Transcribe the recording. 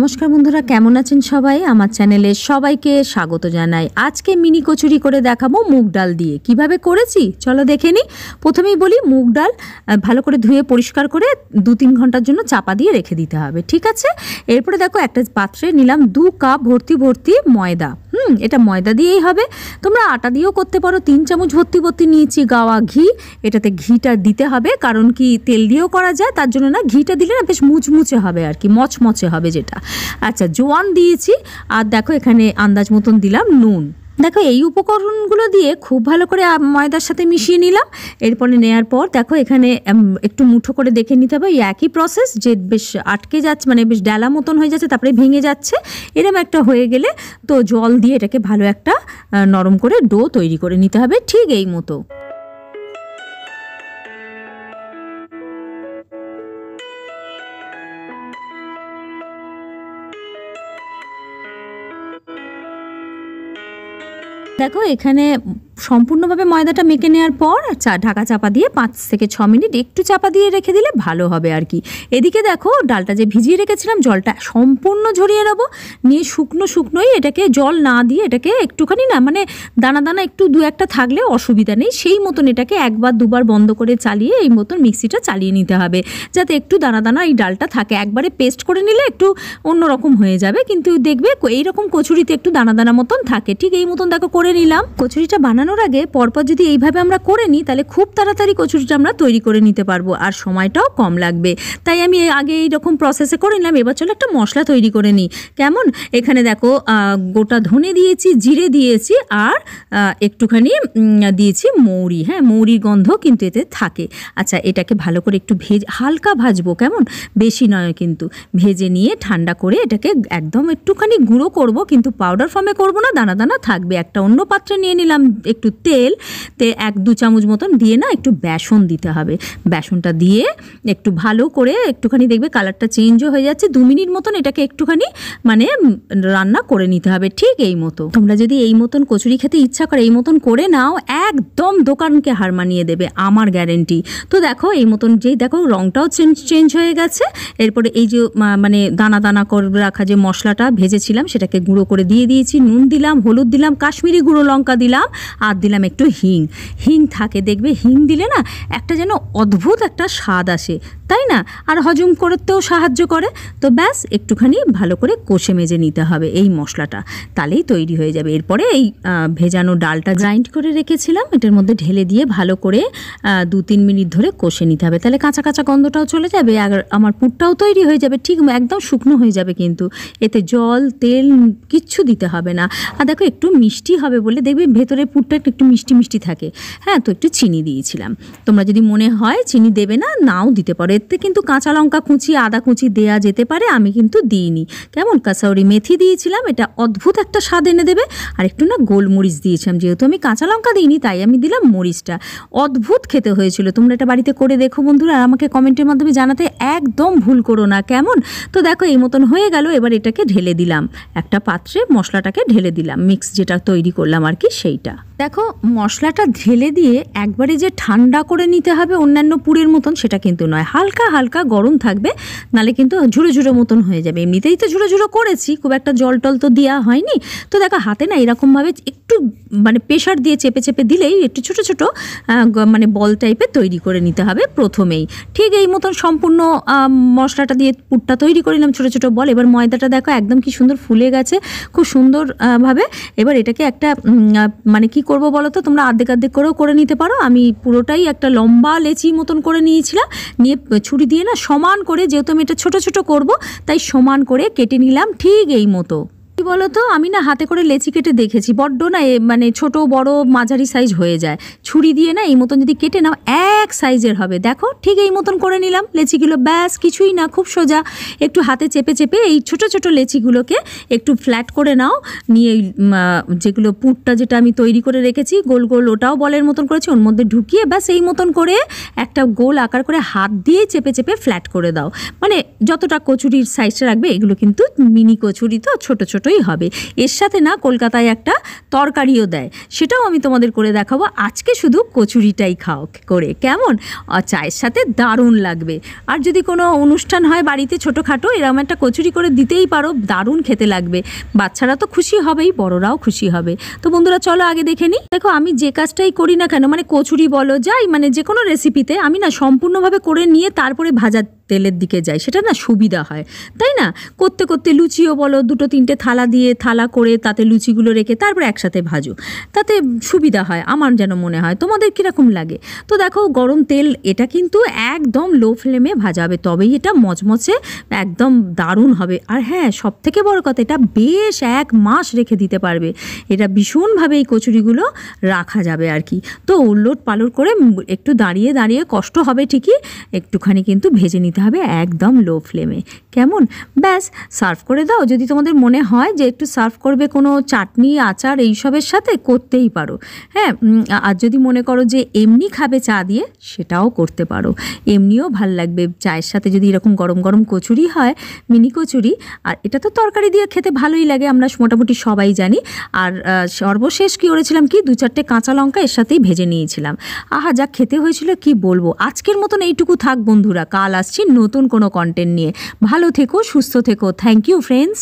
নমস্কার বন্ধুরা, কেমন আছেন সবাই? আমার চ্যানেলে সবাইকে স্বাগত জানাই। আজকে মিনি কচুরি করে দেখাবো মুগ ডাল দিয়ে। কিভাবে করেছি চলো দেখে নিই। প্রথমেই বলি, মুগ ডাল ভালো করে ধুয়ে পরিষ্কার করে 2-3 ঘন্টার জন্য চাপা দিয়ে রেখে দিতে হবে, ঠিক আছে? এরপরে দেখো একটা পাত্রে নিলাম 2 কাপ ভর্তি ভর্তি ময়দা। এটা ময়দা দিয়েই হবে, তোমরা আটা দিয়েও করতে পারো। 3 চামচ ভর্তি ভর্তি নিয়েছি গাওয়া ঘি। এটাতে ঘিটা দিতে হবে, কারণ কি তেল দিয়েও করা যায়, তার জন্য না ঘিটা দিলে না বেশ মুচমুচে হবে আর কি, মচমচে হবে যেটা। আচ্ছা, জোয়ান দিয়েছি, আর দেখো এখানে আন্দাজ মতন দিলাম নুন। দেখো এই উপকরণগুলো দিয়ে খুব ভালো করে ময়দার সাথে মিশিয়ে নিলাম। এরপরে নেওয়ার পর দেখো এখানে একটু মুঠো করে দেখে নিতে হবে, একই প্রসেস, যে বেশ আটকে যাচ্ছে, মানে বেশ ডালা মতন হয়ে যাচ্ছে, তারপরে ভেঙে যাচ্ছে, এরকম একটা হয়ে গেলে তো জল দিয়ে এটাকে ভালো একটা নরম করে ডো তৈরি করে নিতে হবে, ঠিক এই মতো। দেখো এখানে সম্পূর্ণভাবে ময়দাটা মেখে নেওয়ার পর ঢাকা চাপা দিয়ে 5 থেকে 6 মিনিট একটু চাপা দিয়ে রেখে দিলে ভালো হবে আর কি। এদিকে দেখো ডালটা যে ভিজিয়ে রেখেছিলাম, জলটা সম্পূর্ণ ঝরিয়ে নেবো, নিয়ে শুকনোই এটাকে জল না দিয়ে এটাকে একটুখানি না, মানে দানা দানা একটু 2-1টা থাকলে অসুবিধা নেই, সেই মতন এটাকে 1-2 বার বন্ধ করে চালিয়ে এই মতন মিক্সিটা চালিয়ে নিতে হবে, যাতে একটু দানা দানা এই ডালটা থাকে। একবারে পেস্ট করে নিলে একটু অন্যরকম হয়ে যাবে, কিন্তু দেখবে এইরকম কচুরিতে একটু দানা দানা মতন থাকে, ঠিক এই মতন দেখো করে নিলাম। কচুরিটা বানানোর আগে পরপর যদি এইভাবে আমরা করে নিই, তাহলে খুব তাড়াতাড়ি কচুরিটা আমরা তৈরি করে নিতে পারবো, আর সময়টাও কম লাগবে। তাই আমি আগে এইরকম প্রসেসে করে নিলাম। এবার চলো একটা মশলা তৈরি করে নিই। কেমন? এখানে দেখো গোটা ধনে দিয়েছি, জিরে দিয়েছি, আর একটুখানি দিয়েছি মৌরি। হ্যাঁ, মৌরির গন্ধ কিন্তু এতে থাকে। আচ্ছা, এটাকে ভালো করে একটু হালকা ভাজবো, কেমন, বেশি নয় কিন্তু। ভেজে নিয়ে ঠান্ডা করে এটাকে একদম একটুখানি গুঁড়ো করব, কিন্তু পাউডার ফর্মে করব না, দানা দানা থাকবে। একটা অন্য পাত্রে নিয়ে নিলাম একটু তেল, 1-2 চামচ মতন দিয়ে না একটু বেসন দিতে হবে। বেসনটা দিয়ে একটু ভালো করে একটুখানি দেখবে কালারটা চেঞ্জও হয়ে যাচ্ছে, 2 মিনিট মতন এটাকে একটুখানি মানে রান্না করে নিতে হবে, ঠিক এই মতো। তোমরা যদি এই মতন কচুরি খেতে ইচ্ছা করে এই মতন করে নাও, একদম দোকানকে হার মানিয়ে দেবে, আমার গ্যারেন্টি। তো দেখো এই মতন, যেই দেখো রংটাও চেঞ্জ হয়ে গেছে। এরপরে এই যে মানে দানা দানা করে রাখা যে মশলাটা ভেজেছিলাম, সেটাকে গুঁড়ো করে দিয়ে দিয়েছি। নুন দিলাম, হলুদ দিলাম, কাশ্মীরি গুঁড়ো লঙ্কা দিলাম, আর দিলাম একটু হিং থাকে, দেখবে হিং দিলে না একটা যেন অদ্ভুত একটা স্বাদ আসে, তাই না? আর হজম করতেও সাহায্য করে। তো ব্যাস একটুখানি ভালো করে কষে মেজে নিতে হবে এই মশলাটা, তাহলেই তৈরি হয়ে যাবে। এরপরে এই ভেজানো ডালটা গ্রাইন্ড করে রেখেছিলাম, এটার মধ্যে ঢেলে দিয়ে ভালো করে 2-3 মিনিট ধরে কষে নিতে হবে, তাহলে কাঁচা কাঁচা গন্ধটাও চলে যাবে, আর আমার পুরটাও তৈরি হয়ে যাবে, ঠিক একদম শুকনো হয়ে যাবে, কিন্তু এতে জল তেল কিচ্ছু দিতে হবে না। আর দেখো একটু মিষ্টি হবে বলে দেখবে ভেতরে পুরটা একটু মিষ্টি মিষ্টি থাকে। হ্যাঁ, তো একটু চিনি দিয়েছিলাম। তোমরা যদি মনে হয় চিনি দেবে না, নাও দিতে পারো। এতে কিন্তু কাঁচা লঙ্কা কুচি, আদা কুচি দেয়া যেতে পারে, আমি কিন্তু দিইনি। কেমন? কাসৌরি মেথি দিয়েছিলাম, এটা অদ্ভুত একটা স্বাদ এনে দেবে। আর একটু না গোলমরিচ দিয়েছিলাম, যেহেতু আমি কাঁচা লঙ্কা দিইনি তাই আমি দিলাম মরিচটা। অদ্ভুত খেতে হয়েছিল। তোমরা এটা বাড়িতে করে দেখো বন্ধুরা, আর আমাকে কমেন্টের মাধ্যমে জানাতে একদম ভুল করো না, কেমন? তো দেখো এই মতন হয়ে গেল। এবার এটাকে ঢেলে দিলাম একটা পাত্রে, মশলাটাকে ঢেলে দিলাম, মিক্স যেটা তৈরি করলাম আর কি সেইটা। দেখো মশলাটা ঢেলে দিয়ে একবারে যে ঠান্ডা করে নিতে হবে অন্যান্য পুরের মতন, সেটা কিন্তু নয়, হালকা হালকা গরম থাকবে, নালে কিন্তু ঝুড়ো ঝুড়ো মতন হয়ে যাবে। এমনিতেই তো ঝুড়ো ঝুড়ো করেছি, খুব একটা জল টল তো দেওয়া হয়নি। তো দেখো হাতে না এরকমভাবে একটু মানে প্রেশার দিয়ে চেপে চেপে দিলেই একটু ছোটো ছোটো মানে বল টাইপের তৈরি করে নিতে হবে প্রথমেই, ঠিক এই মতন। সম্পূর্ণ মশলাটা দিয়ে পুরটা তৈরি করে নিলাম ছোটো ছোটো বল। এবার ময়দাটা দেখো একদম কি সুন্দর ফুলে গেছে, খুব সুন্দর ভাবে। এবার এটাকে একটা মানে কি করব বলো তো, তোমরা আর্ধেক করেও করে নিতে পারো। আমি পুরোটাই একটা লম্বা লেচি মতন করে নিয়েছিলাম, নিয়ে ছুরি দিয়ে না সমান করে, যেহেতু আমি এটা ছোট ছোট করব তাই সমান করে কেটে নিলাম, ঠিক এই মতো। কি বলো তো, আমি না হাতে করে লেচি কেটে দেখেছি, বড্ড না মানে ছোট বড় মাঝারি সাইজ হয়ে যায়। ছুরি দিয়ে না এই মতন যদি কেটে নাও এক সাইজের হবে। দেখো ঠিক এই মতন করে নিলাম লেচিগুলো, ব্যাস কিছুই না, খুব সোজা। একটু হাতে চেপে চেপে এই ছোট ছোট লেচিগুলোকে একটু ফ্ল্যাট করে নাও, নিয়ে যেগুলো পুরটা যেটা আমি তৈরি করে রেখেছি গোল গোল, ওটাও বলের মতন করেছি, ওর মধ্যে ঢুকিয়ে ব্যাস এই মতন করে একটা গোল আকার করে হাত দিয়ে চেপে চেপে ফ্ল্যাট করে দাও। মানে যতটা কচুরির সাইজটা রাখবে, এগুলো কিন্তু মিনি কচুরি তো ছোট ছোটই ভালোই হবে। এর সাথে না কলকাতায় একটা তরকারিও দেয়, সেটাও আমি তোমাদের করে দেখাবো। আজকে শুধু কচুরিটাই খাও করে, কেমন? আর চায়ের সাথে দারুণ লাগবে। আর যদি কোনো অনুষ্ঠান হয় বাড়িতে ছোটোখাটো, এরকম একটা কচুরি করে দিতেই পারো, দারুণ খেতে লাগবে। বাচ্চারা তো খুশি হবেই, বড়রাও খুশি হবে। তো বন্ধুরা চলো আগে দেখে নিই। দেখো আমি যে কাজটাই করি না কেন, মানে কচুরি বলো যাই, মানে যে কোনো রেসিপিতে আমি না সম্পূর্ণভাবে করে নিয়ে তারপরে ভাজা তেলের দিকে যাই, সেটা না সুবিধা হয়, তাই না? করতে করতে লুচিও বলো, 2-3টে থালা দিয়ে থালা করে তাতে লুচিগুলো রেখে তারপরে একসাথে ভাজো, তাতে সুবিধা হয় আমার যেন মনে হয়। তোমাদের কীরকম লাগে? তো দেখো গরম তেল, এটা কিন্তু একদম লো ফ্লেমে ভাজাবে, তবেই এটা মচমচে একদম দারুণ হবে। আর হ্যাঁ, সব থেকে বড় কথা, এটা বেশ 1 মাস রেখে দিতে পারবে। এটা ভীষণভাবে এই কচুরিগুলো রাখা যাবে আর কি। তো উলট পালট করে একটু দাঁড়িয়ে দাঁড়িয়ে কষ্ট হবে ঠিকই, একটুখানি কিন্তু ভেজে নিতে হবে একদম লো ফ্লেমে, কেমন? ব্যাস সার্ভ করে দাও। যদি তোমাদের মনে হয় যে একটু সার্ভ করবে কোনো চাটনি আচার এইসবের সাথে, করতেই পারো। হ্যাঁ, আর যদি মনে করো যে এমনি খাবে চা দিয়ে, সেটাও করতে পারো, এমনিও ভাল লাগবে। চায়ের সাথে যদি এরকম গরম গরম কচুরি হয়, মিনি কচুরি, আর এটা তো তরকারি দিয়ে খেতে ভালোই লাগে, আমরা মোটামুটি সবাই জানি। আর সর্বশেষ কী করেছিলাম, কি 2-4টে কাঁচা লঙ্কা এর সাথেই ভেজে নিয়েছিলাম। আহা, যা খেতে হয়েছিল কি বলবো। আজকের মতন এইটুকু থাক বন্ধুরা, কাল আসছি নতুন কোনো কন্টেন্ট নিয়ে। ভালো থেকো, সুস্থ থেকো। Thank you friends.